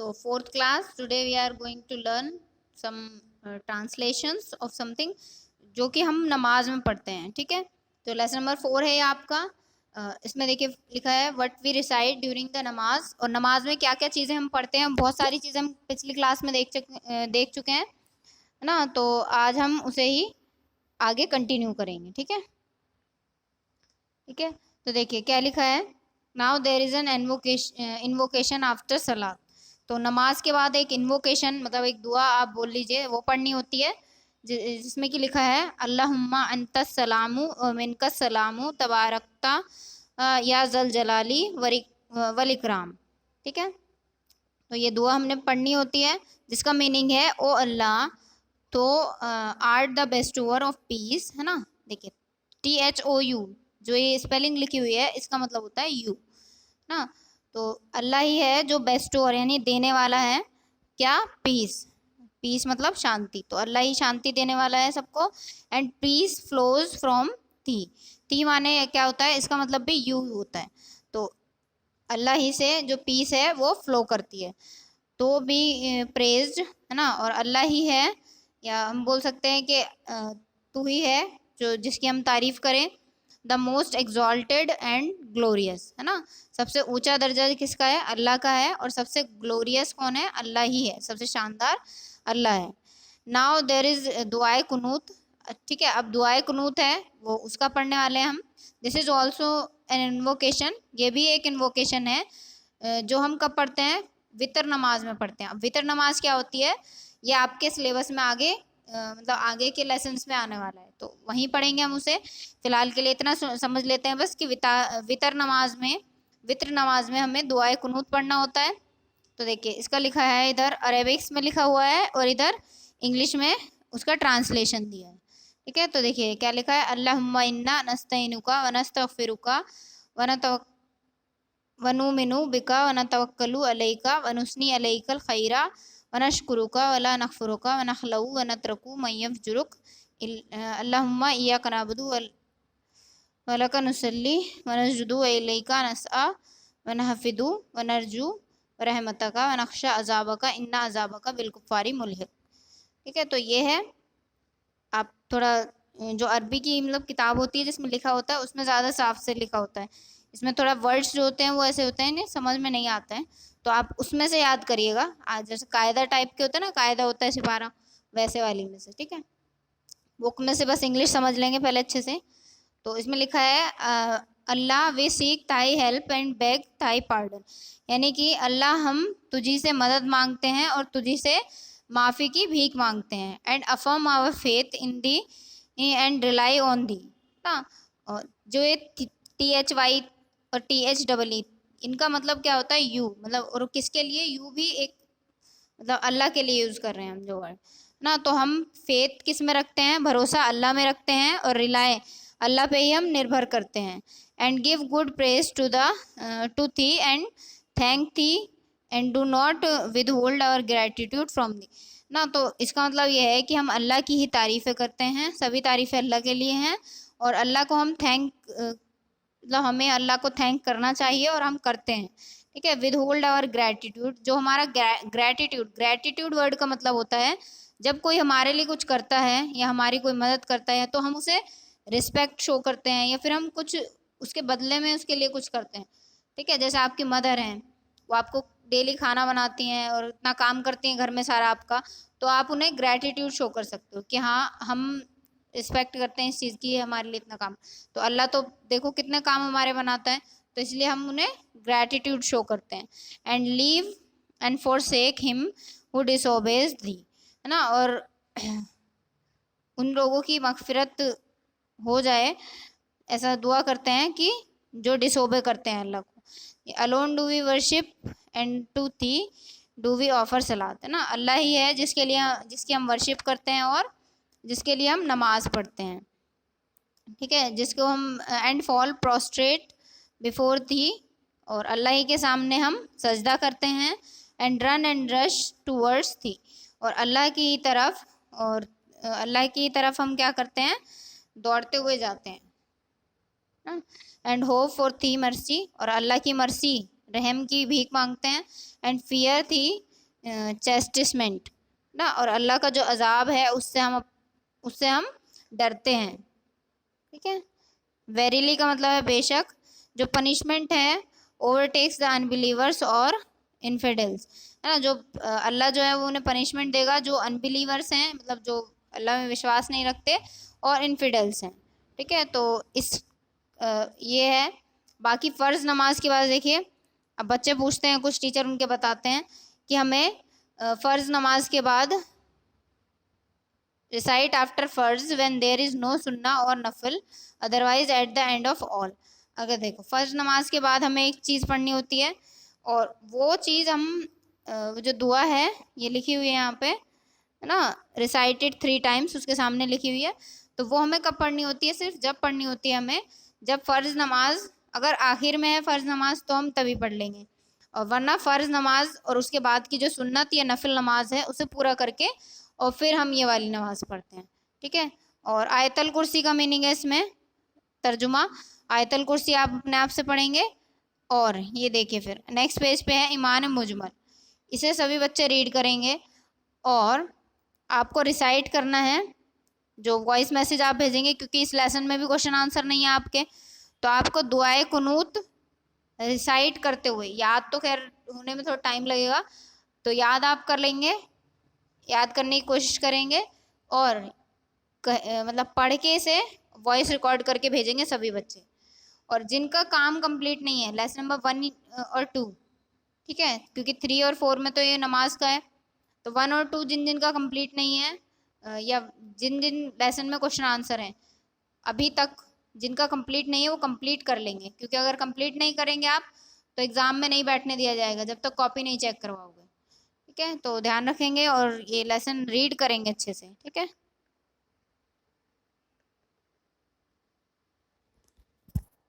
So fourth class, today we are going to learn some translations of something जो कि हम नमाज में पढ़ते हैं. ठीक है, तो लेसन नंबर 4 है ये आपका. इसमें देखिए लिखा है what we recite during the namaz. और नमाज में क्या क्या चीज़ें हम पढ़ते हैं, बहुत सारी चीज़ें हम पिछली क्लास में देख चुके हैं, है ना. तो आज हम उसे ही आगे कंटिन्यू करेंगे. ठीक है, ठीक है. तो देखिए क्या लिखा है. Now there is an invocation after salat. तो नमाज के बाद एक इन्वोकेशन मतलब एक दुआ आप बोल लीजिए, वो पढ़नी होती है, जिसमें कि लिखा है अल्लाहुम्मा अंतस सलामु व मिनकस सलामु तबारकता या जल जलाली वल इकराम. ठीक है, तो ये दुआ हमने पढ़नी होती है, जिसका मीनिंग है ओ अल्लाह तो आर्ट द बेस्टोवर ऑफ पीस, है ना. देखिए THOU जो ये स्पेलिंग लिखी हुई है इसका मतलब होता है यू ना. तो अल्लाह ही है जो बेस्टोवर यानी देने वाला है. क्या? पीस. पीस मतलब शांति, तो अल्लाह ही शांति देने वाला है सबको. एंड पीस फ्लोज फ्रॉम ती माने क्या होता है, इसका मतलब भी यू होता है. तो अल्लाह ही से जो पीस है वो फ्लो करती है, तो भी प्रेज्ड, है ना. और अल्लाह ही है, या हम बोल सकते हैं कि तू ही है जो जिसकी हम तारीफ करें. The most exalted and glorious, है ना. सबसे ऊंचा दर्जा किसका है? अल्लाह का है. और सबसे ग्लोरियस कौन है? अल्लाह ही है, सबसे शानदार अल्लाह है. नाउ देर इज दुआए कुनूत. ठीक है, अब दुआए कुनूत है वो उसका पढ़ने वाले हैं हम. This is also an invocation. ये भी एक इन्वोकेशन है जो हम कब पढ़ते हैं? वितर नमाज में पढ़ते हैं. अब वितर नमाज क्या होती है ये आपके सिलेबस में आगे मतलब आगे के लेसन्स में आने वाला है, तो वहीं पढ़ेंगे हम उसे. फिलहाल के लिए इतना समझ लेते हैं बस कि वितर नमाज में हमें दुआए कुनूत पढ़ना होता है. तो देखिए इसका लिखा है, इधर अरेबिक्स में लिखा हुआ है और इधर इंग्लिश में उसका ट्रांसलेशन दिया है. ठीक है, तो देखिए क्या लिखा है. अल्लाहुम्मा इन्ना नस्तईनुका व नस्तगफिरुका व नुमिनु बिका व नतवक्कलु अलैका व नुस्नी अलैकल खैरा व नशकुरुका व ला नकफुरुका व नखलउ व नतरकु मन यफजुरुक. अल्लाहुम्मा इय्याका नअबुदु व लका नुसल्ली व नसजुदु व इलैका नसआ व नहफिदु व नरजू रहमतका व नख्शा अजाबका इन्ना अजाबका बिलकुफ़ारी मुल्हिक. ठीक है, तो ये है. आप थोड़ा जो अरबी की मतलब किताब होती है जिसमें लिखा होता है उसमें ज़्यादा साफ से लिखा होता है. इसमें थोड़ा वर्ड्स जो होते हैं वो ऐसे होते हैं नहीं समझ में नहीं आते हैं, तो आप उसमें से याद करिएगा. आज जैसे कायदा टाइप के होते हैं ना, कायदा होता है सिपारा, वैसे वाली में से. ठीक है, बुक में से बस इंग्लिश समझ लेंगे पहले अच्छे से. तो इसमें लिखा है Allah we seek thy help and beg thy pardon. यानी कि अल्लाह हम तुझी से मदद मांगते हैं और तुझी से माफ़ी की भीख मांगते हैं. And affirm our faith in thee and rely on thee ना. और जो ये THY और THEE इनका मतलब क्या होता है? यू मतलब, और किसके लिए? यू भी एक मतलब अल्लाह के लिए यूज़ कर रहे हैं हम जो वर्ड ना. तो हम फेथ किस में रखते हैं? भरोसा अल्लाह में रखते हैं. और रिलाय अल्लाह पे ही हम निर्भर करते हैं. And give good praise to thee and thank thee and do not withhold our gratitude from thee ना. तो इसका मतलब यह है कि हम अल्लाह की ही तारीफ़ें करते हैं, सभी तारीफ़ें अल्लाह के लिए हैं. और अल्लाह को हम मतलब हमें अल्लाह को थैंक करना चाहिए और हम करते हैं. ठीक है, विद होल्ड आवर ग्रेटिट्यूड. जो हमारा ग्रेटिट्यूड वर्ड का मतलब होता है जब कोई हमारे लिए कुछ करता है या हमारी कोई मदद करता है तो हम उसे रिस्पेक्ट शो करते हैं या फिर हम कुछ उसके बदले में उसके लिए कुछ करते हैं. ठीक है, जैसे आपकी मदर हैं, वो आपको डेली खाना बनाती हैं और इतना काम करती हैं घर में सारा आपका, तो आप उन्हें ग्रेटिट्यूड शो कर सकते हो कि हाँ हम रिस्पेक्ट करते हैं इस चीज़ की, हमारे लिए इतना काम. तो अल्लाह तो देखो कितने काम हमारे बनाता है, तो इसलिए हम उन्हें ग्रेटिट्यूड शो करते हैं. And leave and forsake him who disobeys thee, है ना. और उन लोगों की मगफिरत हो जाए ऐसा दुआ करते हैं कि जो डिसोबे करते हैं अल्लाह को. Alone do we worship and to thee do we offer salat, है ना. अल्लाह ही है जिसकी हम वर्शिप करते हैं और जिसके लिए हम नमाज पढ़ते हैं. ठीक है, जिसको हम एंड फॉल प्रोस्ट्रेट बिफोर थी, और अल्लाह ही के सामने हम सजदा करते हैं. And run and rush towards थी, और अल्लाह की तरफ हम क्या करते हैं? दौड़ते हुए जाते हैं. एंड होप फॉर थी मर्सी, और अल्लाह की मर्सी रहम की भीख मांगते हैं. एंड फियर थी चेस्टिसमेंट ना, और अल्लाह का जो अजाब है उससे हम डरते हैं। ठीक है। वेरीली का मतलब है बेशक, जो पनिशमेंट है ओवरटेक्स द अनबिलीवर्स और इनफिडेल्स, है ना। जो अल्लाह जो है वो उन्हें पनिशमेंट देगा जो अनबिलीवर्स हैं, मतलब जो अल्लाह में विश्वास नहीं रखते, और इनफिडेल्स हैं। ठीक है। तो ये है। बाकी फ़र्ज़ नमाज की बात देखिए, अब बच्चे पूछते हैं, कुछ टीचर उनके बताते हैं कि हमें फ़र्ज़ नमाज के बाद रिसाइट आफ्टर फ़र्ज़ व्हेन देयर इज़ नो सुन्ना और नफल otherwise at the end of all. अगर देखो फ़र्ज़ नमाज के बाद हमें एक चीज़ पढ़नी होती है, और वो चीज़ हम जो दुआ है ये लिखी हुई है यहाँ पे, है ना, रिसाइटेड 3 टाइम्स उसके सामने लिखी हुई है। तो वो हमें कब पढ़नी होती है? सिर्फ जब पढ़नी होती है हमें, जब फ़र्ज़ नमाज अगर आखिर में है फ़र्ज़ नमाज तो हम तभी पढ़ लेंगे, और वरना फ़र्ज़ नमाज और उसके बाद की जो सुन्नत या नफिल नमाज है उसे पूरा करके और फिर हम ये वाली नमाज पढ़ते हैं। ठीक है। और आयतल कुर्सी का मीनिंग है इसमें तर्जुमा, आयतल कुर्सी आप अपने आप से पढ़ेंगे। और ये देखिए फिर नेक्स्ट पेज पे है ईमान मुजमल, इसे सभी बच्चे रीड करेंगे, और आपको रिसाइट करना है। जो वॉइस मैसेज आप भेजेंगे, क्योंकि इस लेसन में भी क्वेश्चन आंसर नहीं है आपके, तो आपको दुआए कुनूत रिसाइट करते हुए, याद तो खैर होने में थोड़ा टाइम लगेगा, तो याद आप कर लेंगे, याद करने की कोशिश करेंगे, और मतलब पढ़ के इसे वॉइस रिकॉर्ड करके भेजेंगे सभी बच्चे। और जिनका काम कंप्लीट नहीं है लेसन नंबर 1 और 2, ठीक है, क्योंकि 3 और 4 में तो ये नमाज का है, तो 1 और 2 जिन जिन का कंप्लीट नहीं है, या जिन जिन लेसन में क्वेश्चन आंसर हैं अभी तक जिनका कंप्लीट नहीं है वो कंप्लीट कर लेंगे, क्योंकि अगर कंप्लीट नहीं करेंगे आप तो एग्ज़ाम में नहीं बैठने दिया जाएगा जब तक कॉपी नहीं चेक करवाओगे। ठीक है। तो ध्यान रखेंगे और ये लेसन रीड करेंगे अच्छे से। ठीक है।